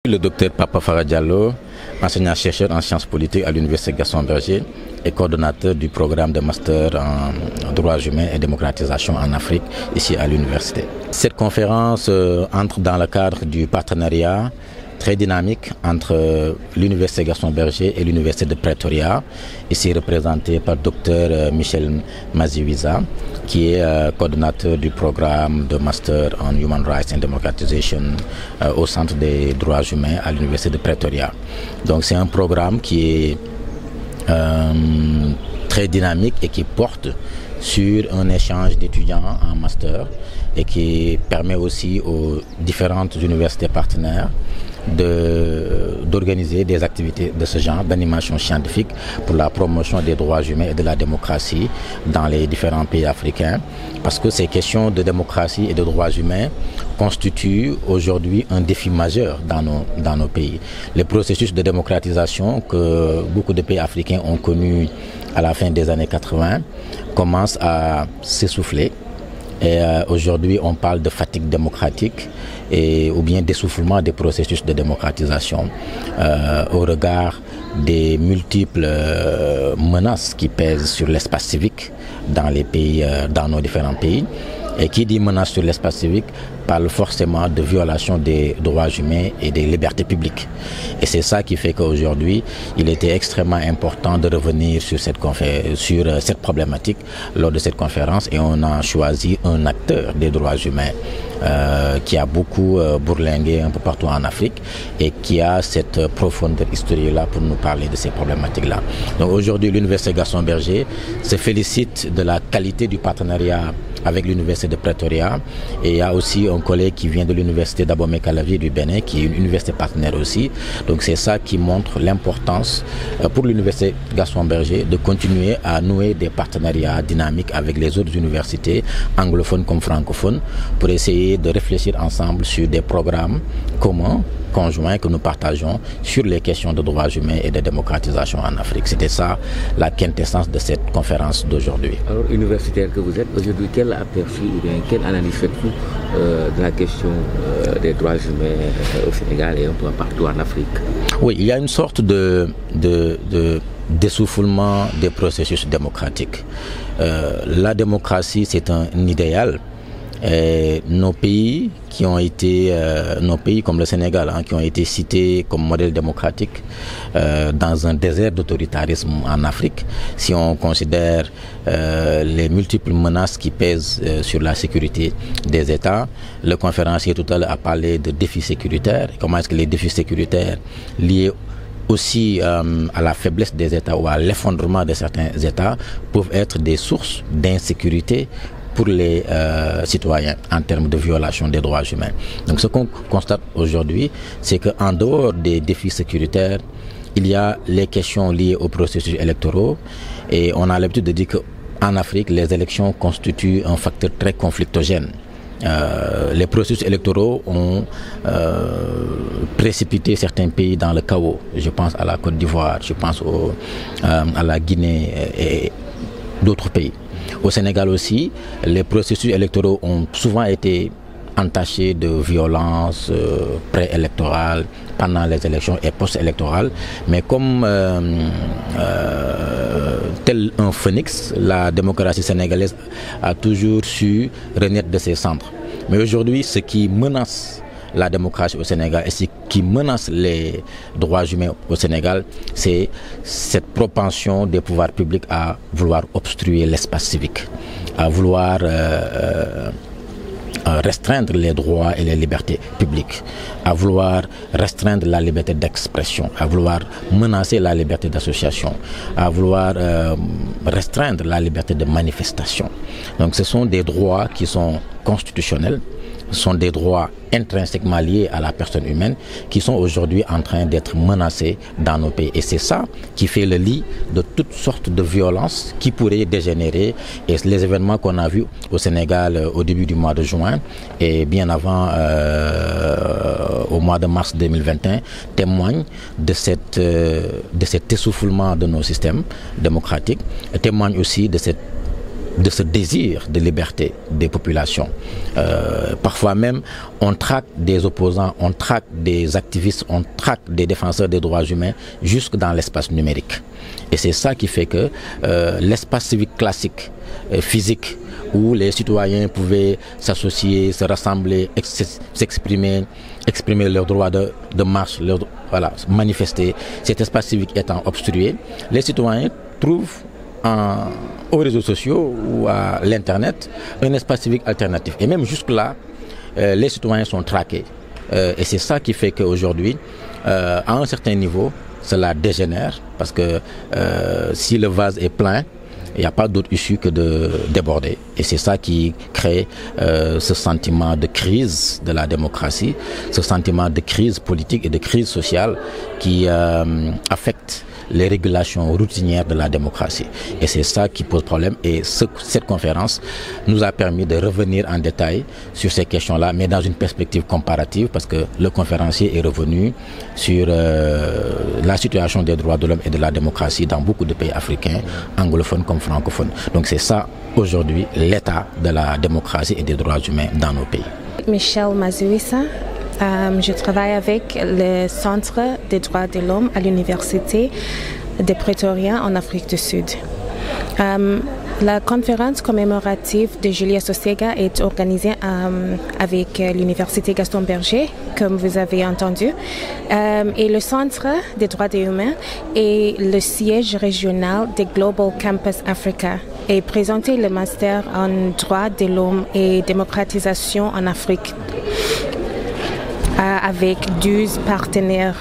Le docteur Papa Farah Diallo, enseignant-chercheur en sciences politiques à l'Université Gaston Berger et coordonnateur du programme de master en droits humains et démocratisation en Afrique, ici à l'université. Cette conférence entre dans le cadre du partenariat très dynamique entre l'Université Gaston Berger et l'Université de Pretoria, ici représenté par Dr Michel Maziwiza, qui est coordonnateur du programme de Master en Human Rights and Democratization au Centre des droits humains à l'Université de Pretoria. Donc c'est un programme qui est très dynamique et qui porte sur un échange d'étudiants en master et qui permet aussi aux différentes universités partenaires d'organiser des activités de ce genre d'animation scientifique pour la promotion des droits humains et de la démocratie dans les différents pays africains, parce que ces questions de démocratie et de droits humains constituent aujourd'hui un défi majeur dans nos pays. Les processus de démocratisation que beaucoup de pays africains ont connus à la fin des années 80 commencent à s'essouffler. Et aujourd'hui, on parle de fatigue démocratique ou bien d'essoufflement des processus de démocratisation au regard des multiples menaces qui pèsent sur l'espace civique dans les pays, dans nos différents pays. Et qui dit menace sur l'espace civique parle forcément de violation des droits humains et des libertés publiques. Et c'est ça qui fait qu'aujourd'hui, il était extrêmement important de revenir sur cette problématique lors de cette conférence, et on a choisi un acteur des droits humains qui a beaucoup bourlingué un peu partout en Afrique et qui a cette profondeur historique-là pour nous parler de ces problématiques-là. Donc aujourd'hui, l'Université Gaston Berger se félicite de la qualité du partenariat avec l'Université de Pretoria, et il y a aussi un collègue qui vient de l'Université d'Abomey-Calavi du Bénin, qui est une université partenaire aussi. Donc c'est ça qui montre l'importance pour l'Université Gaston Berger de continuer à nouer des partenariats dynamiques avec les autres universités, anglophones comme francophones, pour essayer de réfléchir ensemble sur des programmes communs, conjoints que nous partageons sur les questions de droits humains et de démocratisation en Afrique. C'était ça la quintessence de cette conférence d'aujourd'hui. Alors, universitaire que vous êtes, aujourd'hui, quel aperçu ou bien quelle analyse faites-vous de la question des droits humains au Sénégal et un peu partout en Afrique? Oui, il y a une sorte d'essoufflement des processus démocratiques. La démocratie, c'est un idéal. Et nos pays comme le Sénégal, qui ont été cités comme modèle démocratique dans un désert d'autoritarisme en Afrique, si on considère les multiples menaces qui pèsent sur la sécurité des États, le conférencier tout à l'heure a parlé de défis sécuritaires. Comment est-ce que les défis sécuritaires liés aussi à la faiblesse des États ou à l'effondrement de certains États peuvent être des sources d'insécurité pour les citoyens en termes de violation des droits humains. Donc ce qu'on constate aujourd'hui, c'est qu'en dehors des défis sécuritaires, il y a les questions liées aux processus électoraux, et on a l'habitude de dire qu'en Afrique, les élections constituent un facteur très conflictogène. Les processus électoraux ont précipité certains pays dans le chaos. Je pense à la Côte d'Ivoire, je pense à la Guinée et d'autres pays. Au Sénégal aussi, les processus électoraux ont souvent été entachés de violences préélectorales, pendant les élections et post-électorales. Mais comme tel un phénix, la démocratie sénégalaise a toujours su renaître de ses cendres. Mais aujourd'hui, ce qui menace la démocratie au Sénégal et ce qui menace les droits humains au Sénégal, c'est cette propension des pouvoirs publics à vouloir obstruer l'espace civique, à vouloir restreindre les droits et les libertés publiques, à vouloir restreindre la liberté d'expression, à vouloir menacer la liberté d'association, à vouloir restreindre la liberté de manifestation. Donc ce sont des droits qui sont constitutionnels, sont des droits intrinsèquement liés à la personne humaine qui sont aujourd'hui en train d'être menacés dans nos pays. Et c'est ça qui fait le lit de toutes sortes de violences qui pourraient dégénérer. Et les événements qu'on a vus au Sénégal au début du mois de juin et bien avant au mois de mars 2021 témoignent de cet essoufflement de nos systèmes démocratiques, témoignent aussi de cette de ce désir de liberté des populations. Parfois même, on traque des opposants, on traque des activistes, on traque des défenseurs des droits humains jusque dans l'espace numérique. Et c'est ça qui fait que l'espace civique classique, physique, où les citoyens pouvaient s'associer, se rassembler, s'exprimer, exprimer leurs droits de marche, manifester, cet espace civique étant obstrué, les citoyens trouvent aux réseaux sociaux ou à l'internet un espace civique alternatif. Et même jusque-là, les citoyens sont traqués. Et c'est ça qui fait qu'aujourd'hui, à un certain niveau, cela dégénère, parce que si le vase est plein, il n'y a pas d'autre issue que de déborder. Et c'est ça qui crée ce sentiment de crise de la démocratie, ce sentiment de crise politique et de crise sociale qui affecte les régulations routinières de la démocratie. Et c'est ça qui pose problème. Et cette conférence nous a permis de revenir en détail sur ces questions-là, mais dans une perspective comparative, parce que le conférencier est revenu sur la situation des droits de l'homme et de la démocratie dans beaucoup de pays africains, anglophones comme francophones. Donc c'est ça, aujourd'hui, l'état de la démocratie et des droits humains dans nos pays. Michelle Mazuissa. Je travaille avec le Centre des droits de l'homme à l'Université de Pretoria en Afrique du Sud. La conférence commémorative de Julius Osega est organisée avec l'Université Gaston Berger, comme vous avez entendu. Et le Centre des droits de l'homme est le siège régional de Global Campus Africa et présenter le master en droits de l'homme et démocratisation en Afrique, avec 12 partenaires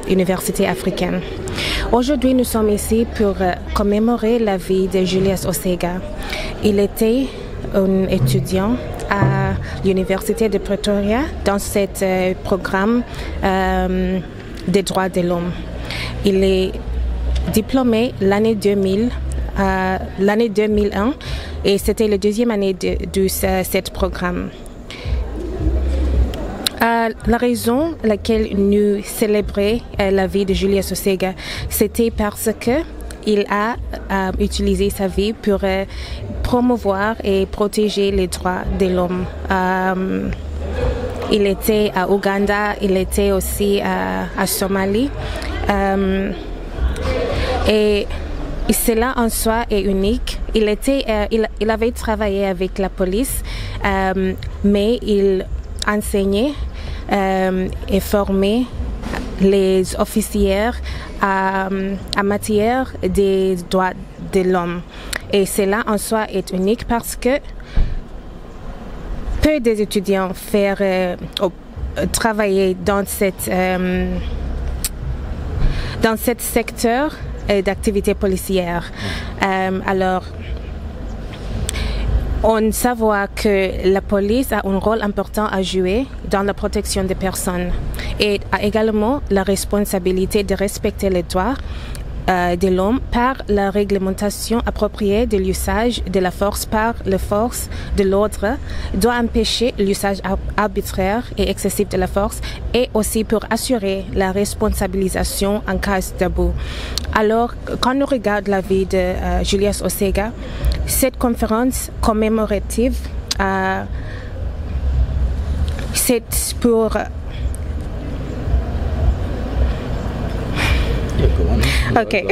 universités africaines. Aujourd'hui, nous sommes ici pour commémorer la vie de Julius Osega. Il était un étudiant à l'Université de Pretoria dans ce programme des droits de l'homme. Il est diplômé l'année 2001 et c'était la deuxième année de ce programme. La raison pour laquelle nous célébrons la vie de Julius Osega, c'était parce qu'il a utilisé sa vie pour promouvoir et protéger les droits de l'homme. Il était à Ouganda, il était aussi à Somalie. Et cela en soi est unique. Il avait travaillé avec la police, mais il enseignait et formait les officiers en matière des droits de l'homme. Et cela en soi est unique parce que peu des étudiants travailler dans cet secteur d'activité policière. Alors, on savoir que la police a un rôle important à jouer dans la protection des personnes et a également la responsabilité de respecter les droits de l'homme par la réglementation appropriée de l'usage de la force par les forces de l'ordre, doit empêcher l'usage arbitraire et excessif de la force et aussi pour assurer la responsabilisation en cas d'abus. Alors, quand on regarde la vie de Julius Osega, cette conférence commémorative, c'est pour... Ok.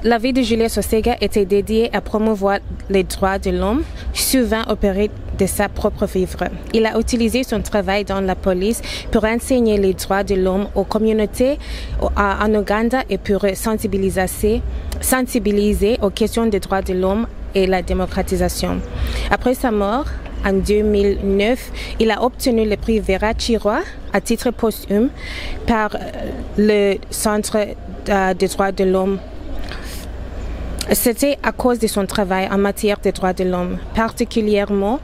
La vie de Julius Osega était dédiée à promouvoir les droits de l'homme, souvent opéré de sa propre vivre. Il a utilisé son travail dans la police pour enseigner les droits de l'homme aux communautés en Ouganda et pour sensibiliser aux questions des droits de l'homme et la démocratisation. Après sa mort, en 2009, il a obtenu le prix Vera Chirwa à titre posthume par le Centre des droits de l'homme. C'était à cause de son travail en matière des droits de l'homme. Particulièrement,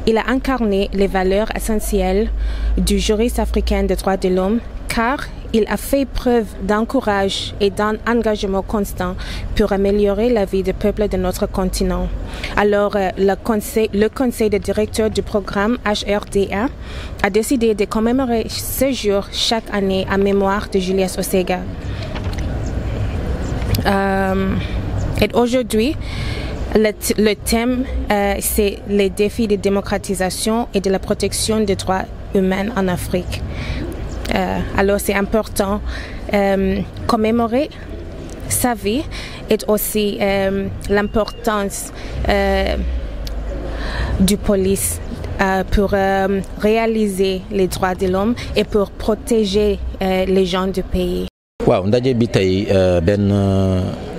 il a incarné les valeurs essentielles du juriste africain des droits de l'homme, car il a fait preuve d'un courage et d'un engagement constant pour améliorer la vie des peuples de notre continent. Alors, le conseil de directeur du programme HRDA a décidé de commémorer ce jour chaque année en mémoire de Julius Osega. Et aujourd'hui, le thème, c'est les défis de démocratisation et de la protection des droits humains en Afrique. Alors c'est important commémorer sa vie et aussi l'importance du police pour réaliser les droits de l'homme et pour protéger les gens du pays. waaw ndaje bi tey benn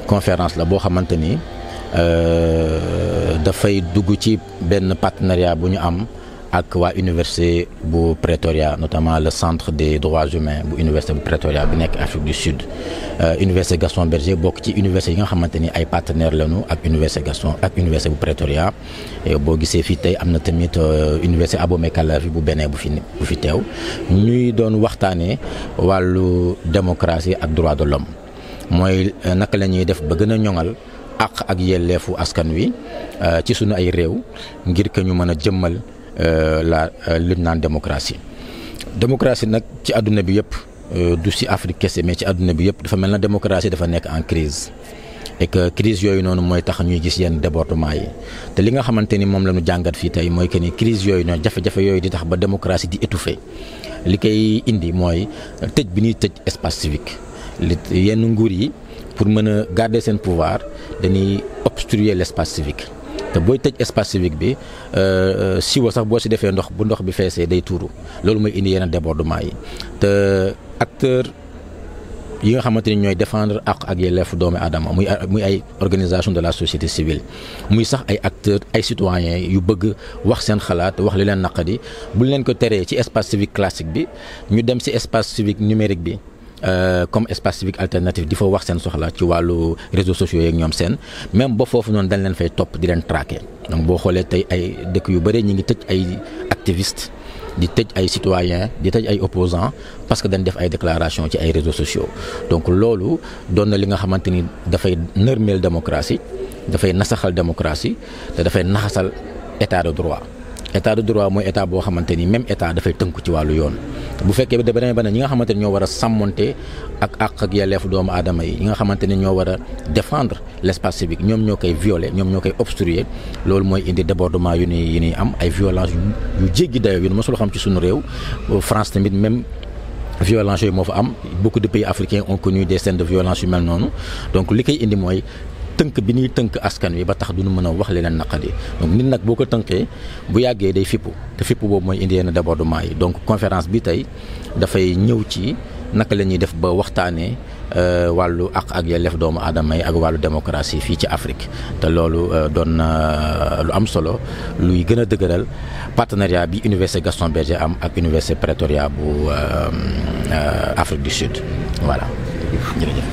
conférence la boo xamante ni dafay dugg ci benn partenariat bu ñu am ak waa université bu Pretoria, notamment le centre des droits humains bu université bu Pretoria bi nekk Afrique du Sud. Université Gaston Berger bokk ci université yi nga xamante ni ay partenaires lañu ak université Gaston ak université bu Pretoria. Boo gisee fii tey am na tamit université Abomey Kalavi bu Bénin bu fi teew ñuy doon waxtaanee wàllu démocratie ak droit de l'homme mooy naka la ñuy def ba gën a ñoŋal àq ak yelleefu askan wi ci sunu ay réew ngir que ñu mën a jëmmal lu naan démocratie nag ci àdduna bi yëpp du si Afrique kese mais ci àdduna bi yëpp dafa mel na démocratie dafa nekk en crise et que crise yooyu noonu mooy tax ñuy gis yenn débordement yi te li nga xamante ni moom la ñu jàngat fii tey mooy que ni crise yooyu noonu jafe-jafe yooyu di tax ba démocratie di étouffer li koy indi mooy tëj bi ñuy tëj espace civique yenn nguur yi pour mën a garder seen pouvoir dañuy obstruer l'espace civique. te booy tëj espace civique bi siwa sax boo si defee ndox bu ndox bi feesee day tuuru loolu mooy indi yeneen débordement yi te acteur yi nga xamante ni ñooy défendre ak yelleefu doomu aadama muy ay organisation de la société civile muy sax ay acteurs ay citoyens yu bëgg wax seen xalaat wax li leen naqadi bu leen ko teree ci espace civique classique bi ñu dem si espace civique numérique bi comme espace civique alternatif di fa wax seen soxla ci wàllu réseaux sociaux yeeg ñoom seen même ba foofu noonu dañ leen fay topp di leen traquer donc boo xoolee tey ay dëkk yu bëri ñi ngi tëj ay activistes di tëj ay citoyens di tëj ay opposants parce que dañ def ay déclarations ci ay réseaux sociaux donc loolu doon na li nga xamante ni dafay nërmeel démocratie dafay nasaxal démocratie te dafay naxasal état de droit. État de droit mooy état boo xamante ni même état dafay tënku ci wàllu yoon bu fekkee ba demee ba ne ñi nga xamante ni ñoo war a sàmmonte ak yelleefu doomu aadama yi ñi nga xamante ni ñoo war a défendre l'espace civique ñoom ñoo koy violer ñoom ñoo koy obstruer loolu mooy indi débordement yu ñuy am ay violence yu jéggi dayoo yu nu mosul xam ci suñu réew. France tamit même violence yooyu moo fa am beaucoup de pays africains ont connu des scènes de violence yu mel noonu donc li koy indi mooy tënk bi ñuy tënk askan wi ba tax duñu mën a wax li leen naqadi donc nit nag boo ko tënkee bu yàggee day fippu te fippu boobu mooy indi yenn débordement yi donc conférence bi tey dafay ñëw ci naka la ñuy def ba waxtaanee wàllu ak yelleef doomu aadama yi ak wàllu démocratie fii ci Afrique te loolu doon lu am solo luy gën a dëgëral partenariat bi université Gaston Berger am ak université Pretoria bu Afrique du Sud voilà jërëjëf